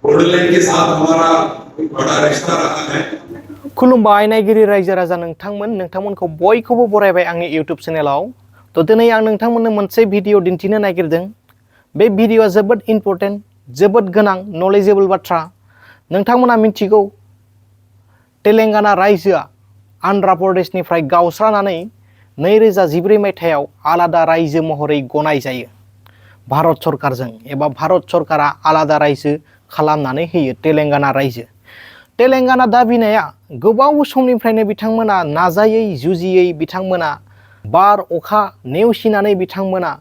Borderline के साथ हमारा बड़ा रिश्ता रहा है। खुलुमबाय नायगिरि रायजो राजा नोंथांमोनखौ बयखौबो बरायबाय आंनि इउट्यूब चेनेलाव। तो दिनै आं नोंथांमोननो मोनसे भिडिअ दिन्थिनो नागिरदों। बे भिडिअआ जोबोद इम्पर्टेन्ट, जोबोद गोनां, नलेजेबल बाथ्रा। नोंथांमोना मिथिगौ तेलेंगाना रायजोआ आन्ध्र प्रदेशनिफ्राय गावस्रानानै 2014 मायथाइयाव आलादा रायजो महरै गनाय जायो भारत सरकारजों, एबा भारत सरकारा आलादा रायजो खालामनानै होयो तेलेंगाना रायजो। तेलेंगाना दाबिनाया गोबाव समनिफ्रायनो बिथांमोना नाजायै जुजियै बिथांमोना बार अखा नेवसिनानै बिथांमोना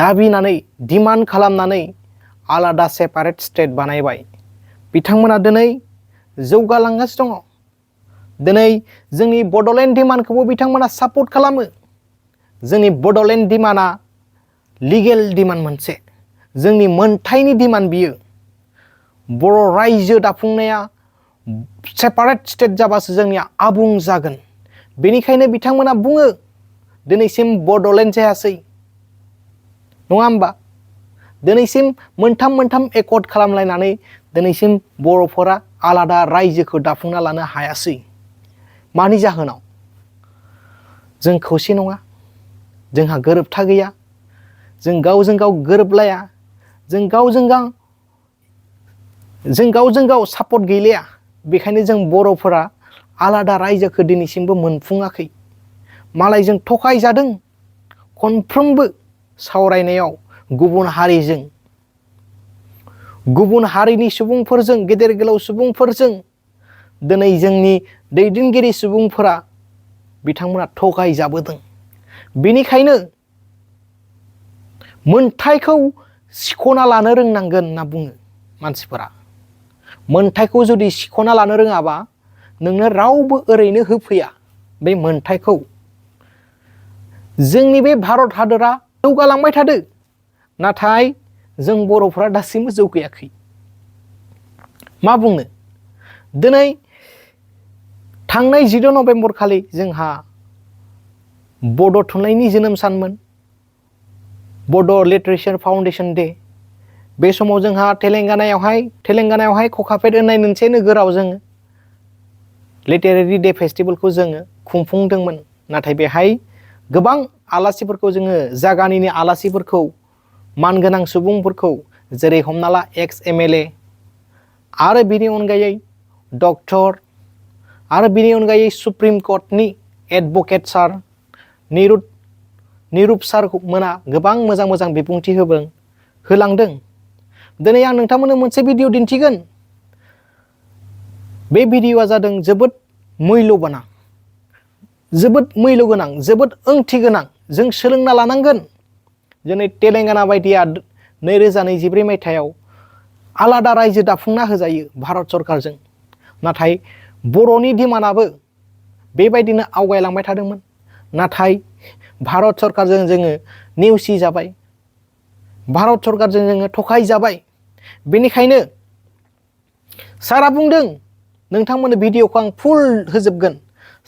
दाबिनानै डिमान्ड खालामनानै आलादा सेपारेट स्टेट बानायबाय। बिथांमोना दिनै जौगालांगासिनो दङ। दिनै जोंनि बड'लेण्ड डिमान्डखौबो बिथांमोना सापर्ट खालामो। जोंनि बड'लेण्ड डिमान्डआ लिगेल डिमान्ड मोनसे, जोंनि मोनथायनि डिमान्ड बियो। बर' रायजो दाफुंनाया सेपारेट स्टेट जाबासो जोंनिया आबुं जागोन। बेनिखायनो बिथांमोना बुङो दिनैसिम बड'लेण्ड जायासै, नङा होमबा? दिनैसिम मोनथाम एकर्ड खालामलायनानै दिनैसिम बर'फोरा आलादा रायजोखौ दाफुंना लानो हायासै। मानि जाहोनाव? जों खौसे नङा, जोंहा गोरोबथा गैया, जों गावजों गाव गोरोबलाया, जों गावजों गाव सापर्ट गैलाया। बेखायनो जों बर'फोरा आलादा रायजोखौ दिनैसिमबो मोनफुङाखै। मालायजों थगायजादों खनफ्रोमबो सावरायनायाव गुबुन हारिजों, गुबुन हारिनि सुबुंफोरजों, गेदेर गोलाव सुबुंफोरजों दिनै जोंनि दैदेनगिरि सुबुंफोरा बिथांमोना थगायजाबोदों। बेनिखायनो मोनथायखौ सिख'ना लानो रोंनांगोन होनना बुङो मानसिफोरा। मोनथायखौ जुदि सिख'ना लानो रोङाबा नोंनो रावबो ओरैनो होफैया बे मोनथायखौ। जोंनि बे भारत हादरा जौगालांबाय थादो, नाथाय जों बर'फोरा दासिमबो जौगायाखै। मा बुंनो? दिनै थांनाय 14 नभेम्बर खालि जोंहा बड' थुनलाइनि जोनोम सानमोन, बड' लिटारेचार फाउन्डेसन डे। बे समाव जोंहा तेलेंगानायावहाय ककापेट होननाय मोनसे नोगोराव जोङो लिटारेरि डे फेस्टिभेलखौ जोङो खुंफुंदोंमोन। नाथाय बेहाय गोबां आलासिफोरखौ जोङो, जागानिनो आलासिफोरखौ, मानगोनां सुबुंफोरखौ, जेरै हमना ला एक्स MLA, आरो बिनि अनगायै डक्टर, आरो बिनि अनगायै सुप्रिम कर्टनि एडभकेट सार निरुप सार मोना गोबां मोजां बिबुंथि होलांदों। दिनै आं नोंथांमोननो मोनसे भिडिअ दिन्थिगोन। बे भिडिअआ जादों जोबोद मैल्य गोनां, जोबोद ओंथि गोनां। जों सोलोंना लानांगोन। दिनै तेलेंगाना बायदिया 2024 मायथाइयाव आलादा रायजो दाफुंना होजायो भारत सरकारजों। नाथाय बर'नि डिमान्डआबो बेबायदिनो आवगायलांबाय थादोंमोन। नाथाय भारत सरकारजों जोङो नेवसि जाबाय, भारत सरकारजों जोङो थगाय जाबाय। बेनिखायनो सारा बुंदों, नोंथांमोननो भिडिअखौ आं फुल होजोबगोन।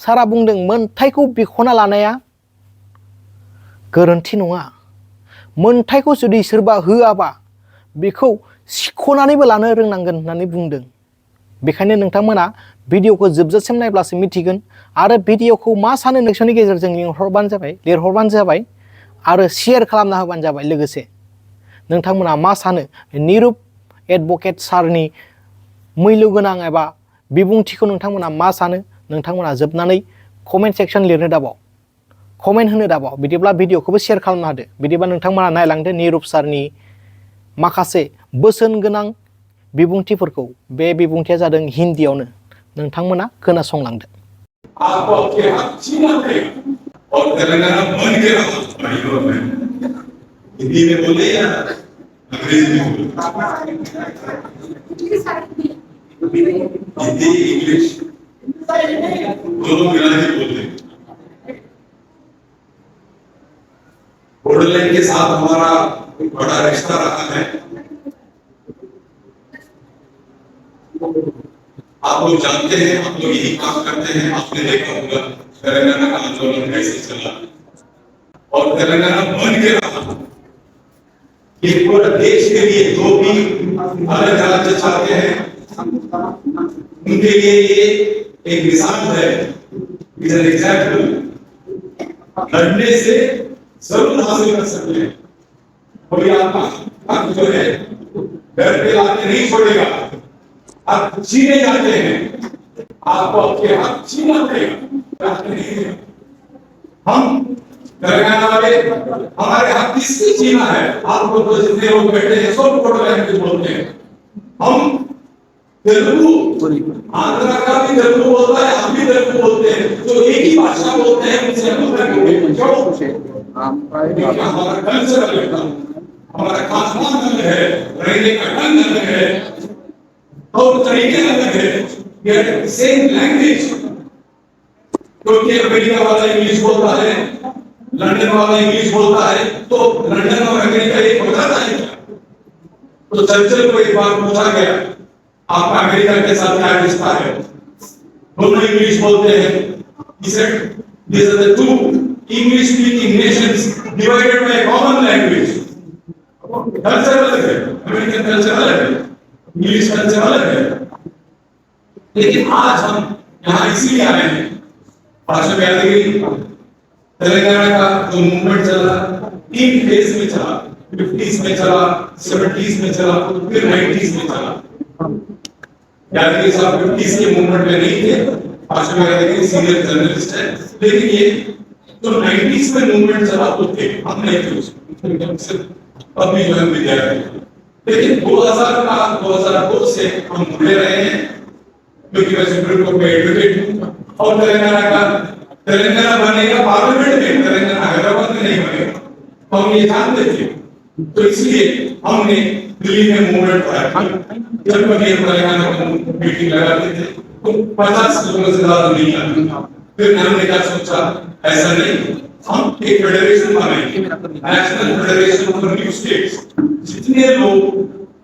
सारा बुंदों मोनथायखौ बिख'ना लानाया गोरोन्थि नङा। मोनथायखौ जुदि सोरबा होआबा बेखौ सिख'नानैबो लानो रोंनांगोन होननानै बुंदों। बेखायनो नोंथांमोना भिडिअखौ जोबजासिम नायब्लासो मिथिगोन। आरो भिडिअखौ मा सानो नोंसोरनि गेजेरजों लिरहरबानो जाबाय आरो शेयार खालामना होबानो जाबाय। लोगोसे नोंथांमोना मा सानो निरुप एडभकेट सारनि मैल्य गोनां एबा बिबुंथिखौ नोंथांमोना मा सानो? नोंथांमोना जोबनानै कमेन्ट सेक्सन लिरनो दाबाव, कमेन्ट होनो दाबाव। बिदिब्ला भिडिअखौबो शेयार खालामना होदो। बिदिबा नोंथांमोना नायलांदो निरुप सारनि माखासे बोसोन गोनां बिबुंथिफोरखौ। बे बिबुंथिया जादों हिन्दीयावनो, नोंथांमोना खोनासंलांदो। आपको आपके हक छीना पड़ेगा और तेलंगाना बन के रहो भाइयों में। हिंदी में बोले या अंग्रेजी में बोले? हिंदी इंग्लिश दोनों मिला के बोलते हैं। बॉर्डरलाइन के साथ हमारा बड़ा रिश्ता रहा है। आप लोग जानते हैं, हम लोग यही काम करते हैं। आपने देखा होगा तेलंगाना का आंदोलन कैसे चला और तेलंगाना बन के रहा। ये पूरा देश के लिए जो भी अलग राज्य चाहते हैं, उनके लिए ये एक मिसाल है, इज एन एग्जाम्पल। लड़ने से जरूर हासिल कर सकते हैं। कोई आपका हक जो है घर पे लाके नहीं छोड़ेगा। आप छीने जाते हैं, आपको आपके हक छीना पड़ेगा। हम तेलंगाना वाले हमारे हक किससे छीना है? आपको तो जितने लोग बैठे हैं सब फोटो लैंग्वेज बोलते हैं। हम तेलुगु, आंध्रा का भी तेलुगु बोलता है, हम भी तेलुगु बोलते हैं, जो एक ही भाषा बोलते हैं उनसे हम हमारा कल्चर अलग है, हमारा खानपान अलग है, रहने का ढंग अलग है और तरीके अलग है। सेम लैंग्वेज, क्योंकि अमेरिका वाला इंग्लिश बोलता है, लंदन वाला इंग्लिश बोलता है, तो लंदन और अमेरिका एक हो जाता है क्या? तो चर्चिल को एक बार पूछा गया, आपका अमेरिका के साथ क्या रिश्ता है? दोनों इंग्लिश बोलते हैं। He said, these are the two English-speaking nations divided by a common language. Culture अलग है, अमेरिकन कल्चर अलग है, इंग्लिश कल्चर अलग है। लेकिन आज हम यहाँ इसीलिए आए हैं, भाषा में यादगिरी तेलंगाना का जो मूवमेंट चला, 3 फेज में चला, 50s में चला, 70s में चला, फिर 90s में चला। यादगिरी साहब 50s के मूवमेंट में नहीं थे, भाषा में यादगिरी सीनियर जर्नलिस्ट है, लेकिन ये जो 90s में मूवमेंट चला वो थे, हम नहीं थे उसमें, अभी जो है विद्यार्थी। लेकिन 2002 से हम जुड़े रहे हैं, क्योंकि मैं सुप्रीम कोर्ट में एडवोकेट हूँ और तेलंगाना बनेगा पार्लियामेंट में, तेलंगाना हैदराबाद में नहीं बनेगा, तो हम ये जानते थे। तो इसलिए हमने दिल्ली में मूवमेंट कराया। जब कभी तेलंगाना में मीटिंग लगाते थे तो 50 लोगों से ज्यादा नहीं आते। फिर हमने क्या सोचा, ऐसा नहीं, हम एक फेडरेशन बनाएंगे, national federation for new states. जितने लोग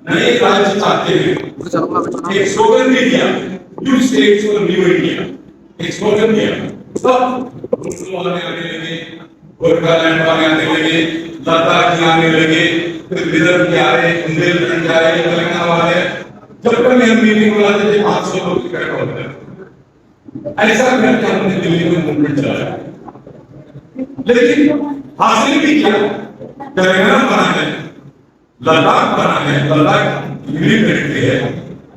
नए राज्य चाहते हैं, एक स्लोगन भी दिया, new states for new India, एक स्लोगन दिया। सब मुसलमान आने लगे, गोरखालैंड वाले आने लगे, लद्दाख आने लगे, फिर विदर्भ के आ रहे, बुंदेलखंड आ रहे, तेलंगाना वाले। जब कभी हम मीटिंग बुलाते थे 500 लोग इकट्ठा होते थे। ऐसा करके हमने दिल्ली में मूवमेंट चलाया, लेकिन हासिल भी किया। तेलंगाना बना है, लद्दाख बना है, लद्दाख यूनियन टेरिटरी है,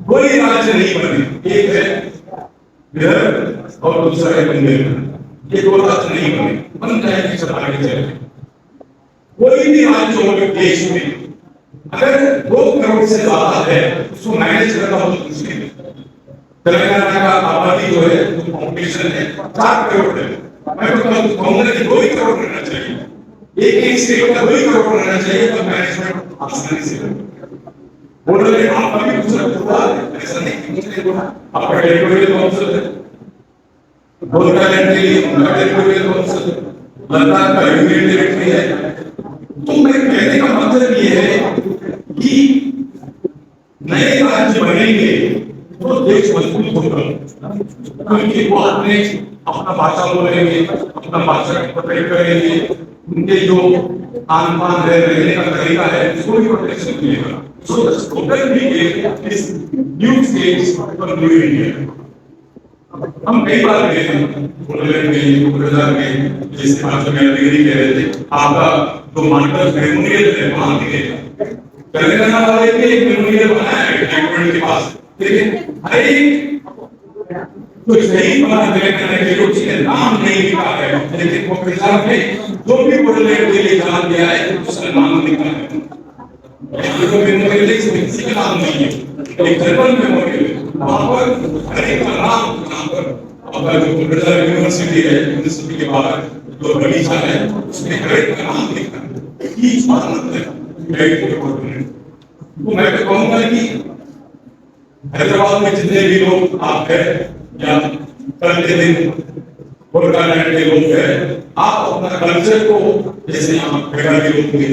कोई राज्य नहीं बने। एक है विदर्भ और दूसरा है बुंदेलखंड, ये 2 राज्य नहीं बने, बन जाएंगे सब आगे चले। कोई भी राज्य हो देश में अगर 2 करोड़ से ज्यादा है, उसको मैनेज करना बहुत मुश्किल है। तेलंगाना का आबादी जो है, पॉपुलेशन है 4 करोड़ है। मैं तो कहूंगा कि 2 करोड़ रहना चाहिए, एक स्टेट का 2 करोड़ रहना चाहिए, तो मैनेजमेंट आसानी से बोल रहे हैं। आप अभी दूसरा पूरा ऐसा नहीं, आपका टेरिटोरियल काउंसिल है, गोरखालैंड के लिए उनका टेरिटोरियल काउंसिल, लद्दाख का यूनियन टेरिटरी है। तो मेरे कहने का मतलब ये है कि नए राज्य बनेंगे तो देश मजबूत होगा, क्योंकि वो अपना भाषा बोलेंगे, अपना भाषा प्रोटेक्ट करेंगे, उनके जो खान पान है, रहने का तरीका है, उसको भी प्रोटेक्शन मिलेगा। सो द स्लोगन भी is new states for new India. हम कई बार गए हैं, गुजरात में, जैसे भाषा में डिग्री कह रहे थे, आपका तो मास्टर्स मेमोरियल है, वहां गए। तेलंगाना वाले ने एक मेमोरियल बनाया है गवर्नमेंट के पास, लेकिन हर एक कोई सही बना तेलंगाना के लोग के नाम नहीं लिखा है, लेकिन वो प्रचार में जो भी बोलने के लिए जान दिया है उसका नाम लिखा है। तो मेमोरियल किसी का नाम नहीं है, एक जनरल मेमोरियल है, वहां पर हर एक का नाम पर आपका जो गुजरात यूनिवर्सिटी है, यूनिवर्सिटी के बाहर जो बगीचा है उसमें हर एक का नाम लिखा है। ईच मानव है। तो मैं तो कहूंगा कि हैदराबाद में जितने भी लोग आप हैं या कल के दिन गोरखालैंड के लोग हैं, आप अपना कल्चर को, जैसे यहाँ बेटा के लोग भी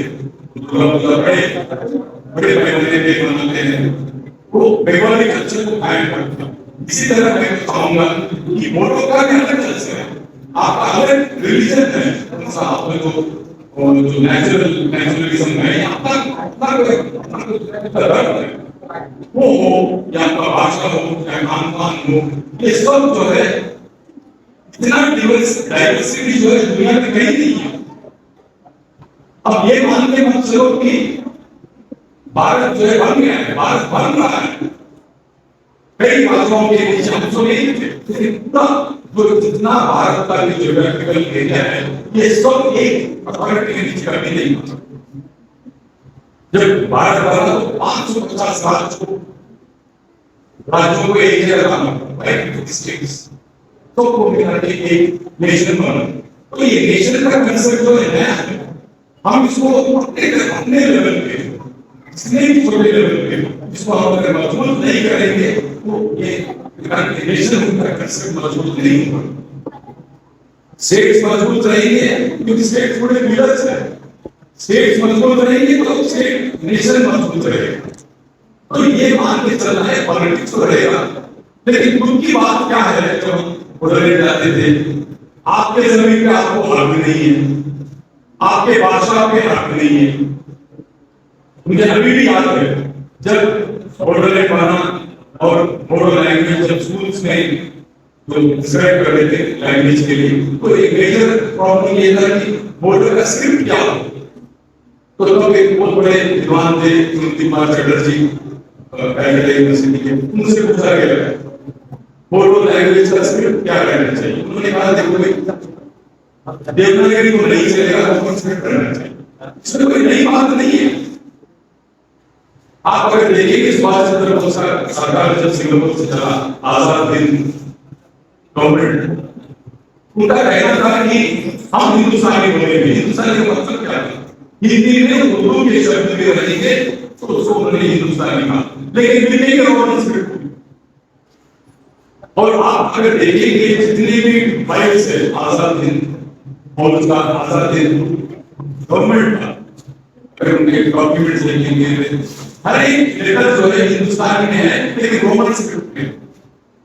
बड़े पैमाने पे मनाते हैं, वो बंगाली कल्चर को कायम रखते हैं। इसी तरह मैं चाहूंगा कि बोडो का भी अलग कल्चर है, आपका अलग रिलीजन है, आपका जो नेचुरलिज्म है, आपका धर्म है, वो हो या आपका भाषा हो या खान पान हो, ये सब जो है इतना डाइवर्सिटी जो है दुनिया में कहीं नहीं है। अब ये मान के मत चलो कि भारत जो है बन गया है, भारत बन रहा है, कई भाषाओं के बीच हम तो नहीं थे, लेकिन पूरा जो जितना भारत का जो ज्योग्राफिकल एरिया है ये सब एक अथॉरिटी के नीचे कभी नहीं होता। जब भारत बना तो 550 साल को राज्यों को एक जगह लाना, स्टेट्स तो को मिला के एक नेशन बना। तो ये नेशन का कंसेप्ट जो है नया है, हम इसको अपने लेवल पे, इसलिए भी छोटे लेवल पे इसको हम अगर मजबूत नहीं करेंगे तो ये नेशन का कंसेप्ट मजबूत नहीं होगा। स्टेट्स मजबूत रहेंगे क्योंकि स्टेट थोड़े मिलर्स है, स्टेट्स मजबूत रहेंगे तो स्टेट नेशन मजबूत रहेगा। तो ये मान के चलना है, पॉलिटिक्स तो रहेगा, लेकिन उनकी बात क्या है जो हम उधर जाते थे, आपके जमीन पे आपको हक नहीं है, आपके भाषा पे हक नहीं है। मुझे अभी भी याद है जब बोडोलैंड बना और बोडो लैंग्वेज जब स्कूल्स में जो डिस्क्राइब कर रहे थे लैंग्वेज के लिए, तो एक मेजर प्रॉब्लम ये था कि बोडो का स्क्रिप्ट क्या हो। तो तब एक बहुत बड़े विद्वान थे कुमार चटर्जी यूनिवर्सिटी के, उनसे पूछा गया बोडो लैंग्वेज का स्क्रिप्ट क्या रहना चाहिए। उन्होंने कहा देखो देवनागरी को नहीं चलेगा, स्क्रिप्ट करना चाहिए, इसमें कोई नई बात नहीं है। आप अगर देखेंगे सुभाष चंद्र बोस का सरकार जब सिंगापुर से चला, आजाद हिंद गवर्नमेंट, उनका कहना था कि हम हिंदुस्तानी बोलेंगे। हिंदुस्तानी का मतलब क्या है? हिंदी में उर्दू के शब्द भी रहेंगे तो उसको उन्होंने हिंदुस्तानी कहा, लेकिन हिंदी के रोमन स्क्रिप्ट। और आप अगर देखेंगे जितनी भी फाइल्स है आजाद हिंद फौज का, आजाद हिंद गवर्नमेंट का, अगर उनके डॉक्यूमेंट्स देखेंगे हर एक लेटर जो है हिंदुस्तानी में है लेकिन रोमन स्क्रिप्ट में।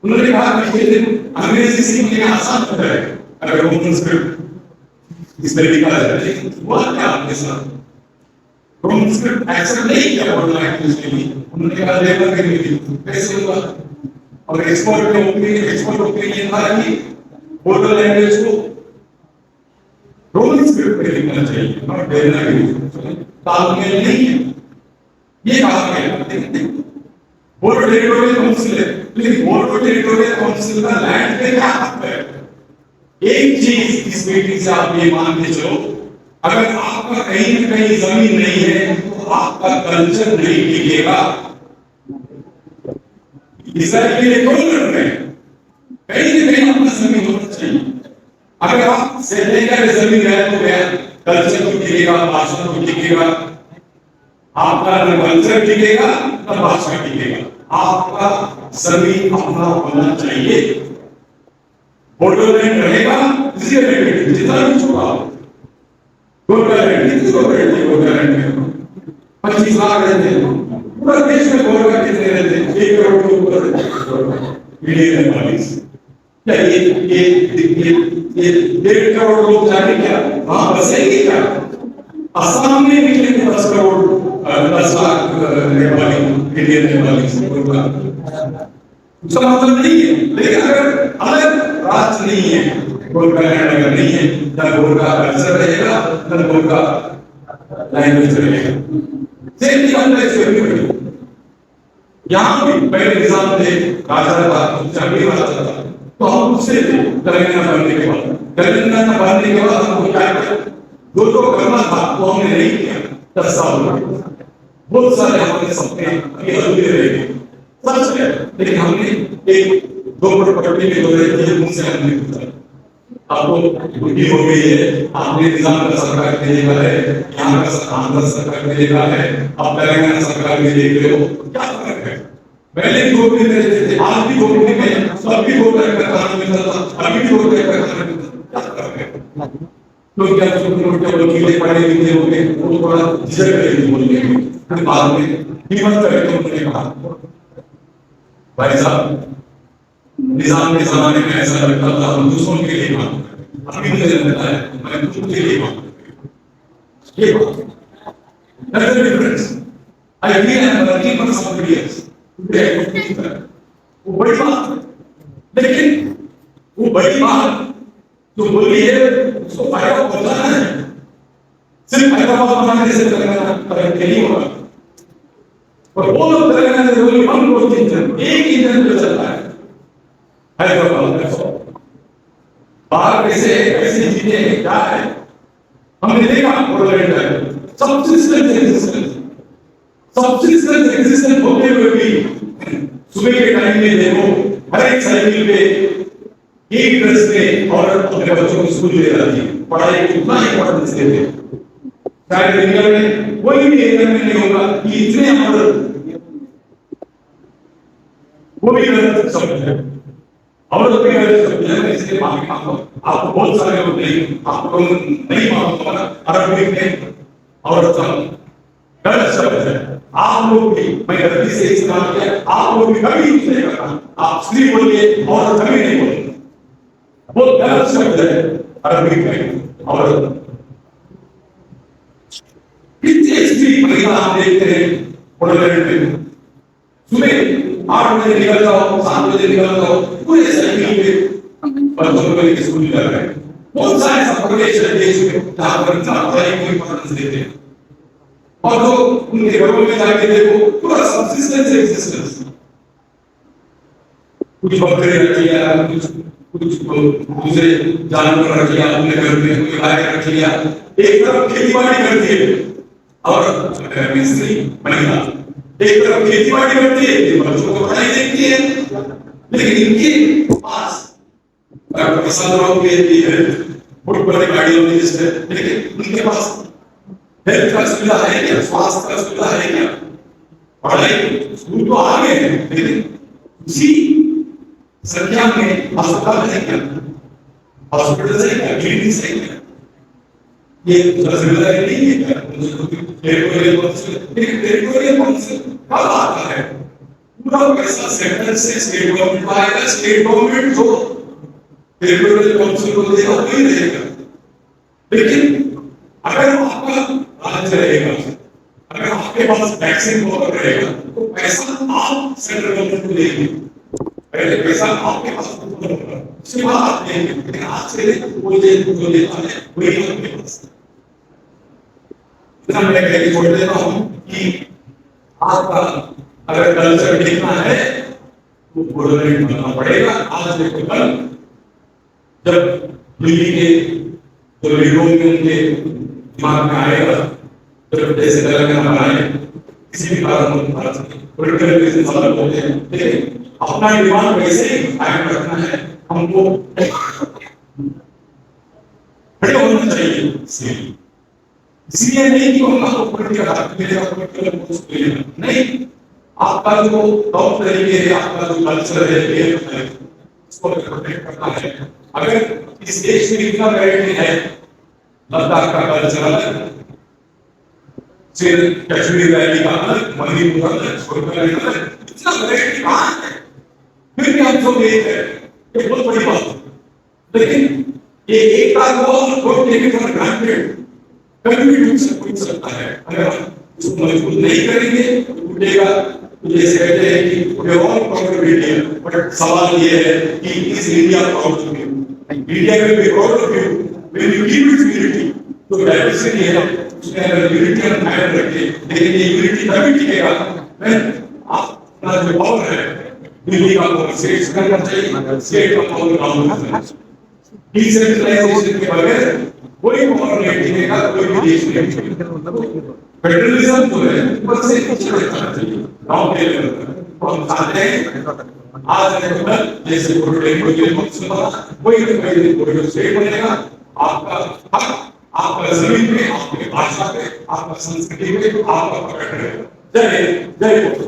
उन्होंने कहा कि अंग्रेजी सीखने आसान होता है अगर रोमन स्क्रिप्ट इसमें लिखा जाए, लेकिन हुआ क्या आपके साथ? रोमन स्क्रिप्ट एक्सेप्ट नहीं किया बोलना है के लिए। उन्होंने कहा लेबर के लिए कैसे हुआ? और एक्सपोर्ट ओपिनियन था कि बोडो लैंग्वेज को रोमन स्क्रिप्ट में लिखना चाहिए, नॉट देवनागरी। तालमेल नहीं है ये कहा गया। बोडो टेरिटोरियल काउंसिल है, लेकिन बोडो टेरिटोरियल काउंसिल का लैंड पे क्या हक है? एक चीज इस मीटिंग से आप ये मान के चलो, अगर आपका कहीं न कहीं जमीन नहीं है तो आपका कल्चर नहीं टिकेगा। इसराइल के लिए कौन लड़ रहे हैं? कहीं न कहीं अपना जमीन होना चाहिए। अगर आप सेलेगा जमीन है तो क्या कल्चर तो टिकेगा, भाषा तो टिकेगा, आपका न कल्चर टिकेगा न भाषा टिकेगा। आपका जमीन अपना होना चाहिए। बोडोलैंड रहेगा, इसी रिलेटेड जितना भी छुपा गोरखा कितनी गोरखा 25 लाख रहते हैं पूरा देश में। गोरखा कितने रहते हैं? 1 करोड़ के ऊपर मिलियन वालीस। क्या ये 1.5 करोड़ लोग जाके क्या वहां बसेंगे क्या? असम में निकलेंगे 10 करोड़ 10 लाख नेपाली मिलियन नेपाली गोरखा, उसका मतलब नहीं है। लेकिन अगर अलग राज्य नहीं है, गोरखालैंड अगर नहीं है, न गोरखा कल्चर रहेगा न गोरखा लैंग्वेज रहेगा। सेम चीज यहाँ भी पहले निजाम थे, राजा था, जंगली राजा था, तो हम उससे थे तेलंगाना बनने के बाद। तेलंगाना बनने के बाद हमको क्या किया? जो करना था वो हमने नहीं किया। 10 साल बहुत सारे हमारे सपने अभी अधूरे रहे, सच है, लेकिन हमने एक 2 प्रॉपर्टी में जो रहती है उनसे हमने पूछा। आपको बुद्धि हो गई है, आपने निजाम का सरकार के देखा है, यहाँ का आंध्र सरकार के देखा है, अब तेलंगाना सरकार के देख रहे हो, क्या फर्क है? पहले भी 2 में रहते थे, आज भी 2 में, तब भी 2 तरह का कानून मिलता था, अभी भी 2 तरह का कानून मिलता था, क्या फर्क है? तो क्या वकील पढ़े लिखे हो गए वो थोड़ा झिझक रहे बोलने में, फिर बाद में हिम्मत करके उन्होंने कहा भाई साहब निजाम के जमाने में ऐसा लगता था हम दूसरों के लिए काम करते, अभी मुझे लगता है मैं खुद के लिए काम करता हूं। ये बात difference. I feel I am working for somebody else. वो बड़ी बात है, लेकिन वो बड़ी बात जो बोली है उसको फायदा पहुंचाना है, सिर्फ हैदराबाद बनाने से तरक्की नहीं होगा। और वो लोग तेलंगाना से बोली हम लोग एक इंजन पे चलता है हैदराबाद में। बाहर कैसे जीते क्या है हमने देखा, सब्सिस्टेंस एग्जिस्टेंस होते हुए भी सुबह के टाइम में देखो हर एक साइकिल पे एक ड्रेस में औरत अपने बच्चों को स्कूल ले जाती है, पढ़ाई को उतना इंपॉर्टेंस देते हैं। शायद इंडिया में कोई भी एरिया में नहीं होगा कि इतने औरत, वो भी गलत शब्द है, औरत भी गलत शब्द है, इसलिए माफी मांगो। आपको बहुत सारे लोग आपको नहीं मालूम होगा अरबिक में औरत गलत शब्द है। आप लोग भी, मैं गलती से इस्तेमाल किया, आप लोग भी कभी यूज नहीं करना। आप स्त्री बोलिए और कभी नहीं बोलिए, वो गलत शब्द है अरबिक में औरत। कितने स्त्री महिला आप देखते हैं सुबह 8 बजे निकल जाओ, 7 बजे निकल जाओ, पूरे साइकिल पे बच्चों को स्कूल जा रहे हैं। बहुत सारे ऐसा प्रदेश है देश में जहां पर पढ़ाई को इंपॉर्टेंस देते हैं, और जो उनके घरों में जाके देखो पूरा सब्सिस्टेंस एग्जिस्टेंस, कुछ बकरे रख लिया, कुछ दूसरे जानवर रख लिया अपने घर में, कोई गाय रख लिया, एक तरफ खेती बाड़ी करती है और मिस्त्री महिला एक तरफ खेती बाड़ी करती है, बच्चों को पढ़ाई देखती है। लेकिन इनके पास प्रसाद राव के लिए बहुत बड़ी गाड़ी होती है, लेकिन उनके पास हेल्थ का सुविधा है क्या, स्वास्थ्य का सुविधा है क्या? पढ़ाई स्कूल तो आगे है, लेकिन उसी संख्या में अस्पताल है क्या, हॉस्पिटल है क्या, क्लिनिक है क्या? ये जिम्मेदारी नहीं है क्या? टेरिटोरियल काउंसिल कब आता है? पूरा पैसा सेंट्रल से स्टेट गवर्नमेंट को आएगा, स्टेट गवर्नमेंट जो टेरिटोरियल काउंसिल को देगा वही रहेगा। लेकिन अगर आपका राज्य रहेगा, अगर आपके पास वैक्सीन बहुत रहेगा, तो पैसा आप सेंट्रल गवर्नमेंट को देंगे, पहले पैसा आपके पास होगा, उसके बाद आप देंगे। लेकिन आज से वो जो लेता है वही आपके पास। इतना मैं कह छोड़ देता हूं कि आपका अगर कल्चर देखना है तो गवर्नमेंट बनना पड़ेगा। आज देखो कल जब दिल्ली के जो लीडरों में उनके दिमाग में आएगा, जब जैसे तेलंगाना बनाए किसी भी कारण पोलिटिकल रीजन अलग होते हैं, लेकिन अपना दिमाग वैसे ही कायम रखना है हमको, खड़े होना चाहिए। इसलिए नहीं कि हम आपको पॉलिटिकल हक मिलेगा, पॉलिटिकल पोस्ट मिलेगा, नहीं, आपका जो तौर तरीके है, आपका जो कल्चर है, उसको प्रोटेक्ट करना है। अगर इस देश में इतना वैरायटी है, लद्दाख का कल्चर अलग, फिर कश्मीर वैली का अलग, मणिपुर अलग, छोटा अलग, इतना वैरायटी कहाँ है? फिर भी हम सब एक है, ये बहुत बड़ी बात है। लेकिन ये एकता को टेकन फॉर ग्रांटेड कभी भी टूट सकता है, अगर हम उसको मजबूत नहीं करेंगे तो टूटेगा। जैसे कहते हैं कि we all proud of India, but सवाल ये है कि is India proud of you? India will be proud of you when you keep its unity. तो डाइवर्सिटी है, उसमें अगर यूनिटी हम कायम रखें, लेकिन ये यूनिटी तभी टिकेगा व्हेन आपका जो पावर है, दिल्ली का पावर स्टेट करना चाहिए, स्टेट का पावर काउंट करना चाहिए। डिसेंट्रलाइजेशन के बगैर कोई पावर नहीं टिकेगा, कोई भी देश नहीं टिकेगा। फेडरलिज्म जो है ऊपर से नीचे करना चाहिए, गांव के लेवल पर हम चाहते हैं आज कल जैसे कोई स्टेट बनेगा, आपका हक आपका जमीन पे, आपकी भाषा पे, आपका संस्कृति पे आपका पकड़ रहेगा। जय हिंद, जय हिंद।